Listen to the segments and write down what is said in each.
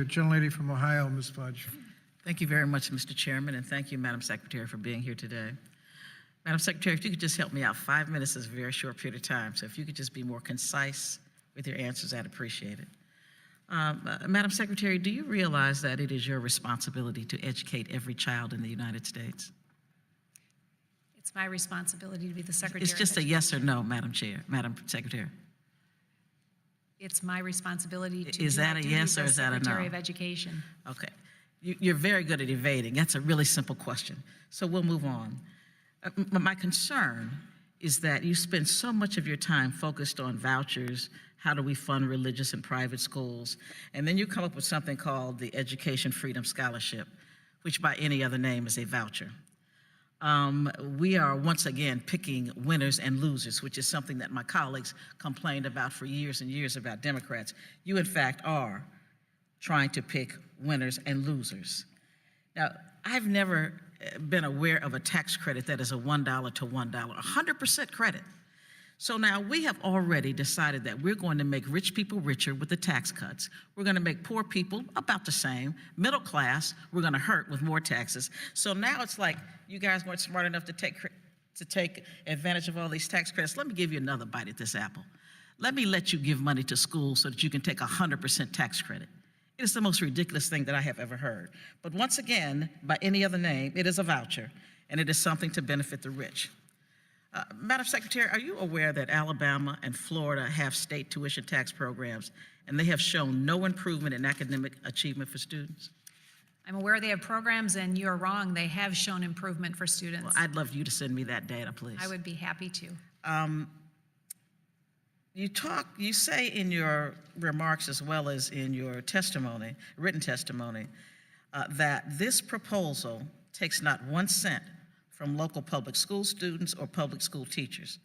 record. Gentlelady from Ohio, Ms. Fudge. Thank you very much, Mr. Chairman, and thank you, Madam Secretary, for being here today. Madam Secretary, if you could just help me out, 5 minutes is a very short period of time, so if you could just be more concise with your answers, I'd appreciate it. Madam Secretary, do you realize that it is your responsibility to educate every child in the United States? It's my responsibility to be the Secretary. It's just a yes or no, Madam Secretary. It's my responsibility to Is that a yes or is that a no? Secretary of Education. Okay. You're very good at evading. That's a really simple question. So we'll move on. My concern is that you spend so much of your time focused on vouchers, how do we fund religious and private schools, and then you come up with something called the Education Freedom Scholarship, which by any other name is a voucher. We are once again picking winners and losers, which is something that my colleagues complained about for years and years about Democrats. You, in fact, are trying to pick winners and losers. Now, I've never been aware of a tax credit that is a $1 to $1, 100% credit. So now we have already decided that we're going to make rich people richer with the tax cuts. We're going to make poor people about the same. Middle class, we're going to hurt with more taxes. So now it's like you guys weren't smart enough to take advantage of all these tax credits. Let me give you another bite at this apple. Let me let you give money to schools so that you can take 100% tax credit. It is the most ridiculous thing that I have ever heard. But once again, by any other name, it is a voucher, and it is something to benefit the rich. Madam Secretary, are you aware that Alabama and Florida have state tuition tax programs, and they have shown no improvement in academic achievement for students? I'm aware they have programs, and you're wrong. They have shown improvement for students. Well, I'd love you to send me that data, please. I would be happy to. You say in your remarks as well as in your testimony, written testimony, that this proposal takes not 1 cent from local public school students or public school teachers.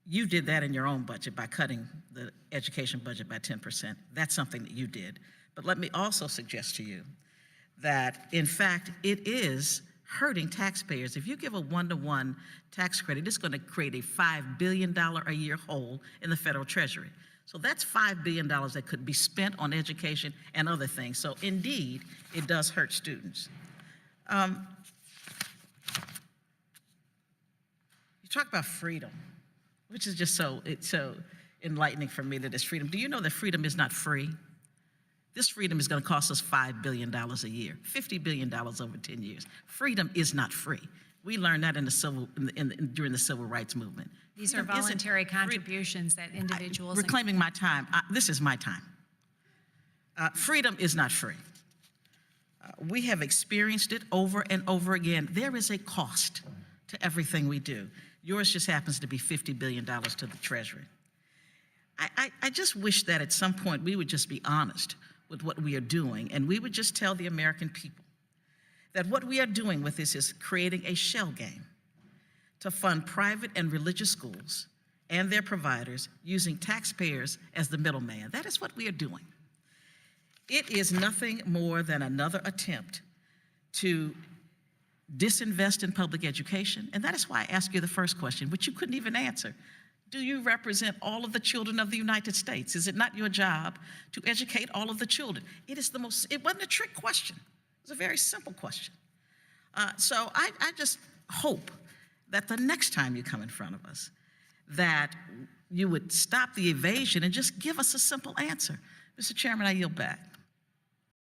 You did that in your own budget by cutting the education budget by 10%. That's something that you did. But let me also suggest to you that, in fact, it is hurting taxpayers. If you give a one-to-one tax credit, it's going to create a $5 billion a year hole in the federal treasury. So that's $5 billion that could be spent on education and other things. So indeed, it does hurt students. You talk about freedom, which is just so enlightening for me that it's freedom. Do you know that freedom is not free? This freedom is going to cost us $5 billion a year, $50 billion over 10 years. Freedom is not free. We learned that during the civil rights movement. These are voluntary contributions that individuals... Reclaiming my time. This is my time. Freedom is not free. We have experienced it over and over again. There is a cost to everything we do. Yours just happens to be $50 billion to the Treasury. I just wish that at some point we would just be honest with what we are doing, and we would just tell the American people that what we are doing with this is creating a shell game to fund private and religious schools and their providers using taxpayers as the middleman. That is what we are doing. It is nothing more than another attempt to disinvest in public education, and that is why I asked you the first question, which you couldn't even answer. Do you represent all of the children of the United States? Is it not your job to educate all of the children? It wasn't a trick question. It was a very simple question. So I just hope that the next time you come in front of us, that you would stop the evasion and just give us a simple answer. Mr. Chairman, I yield back.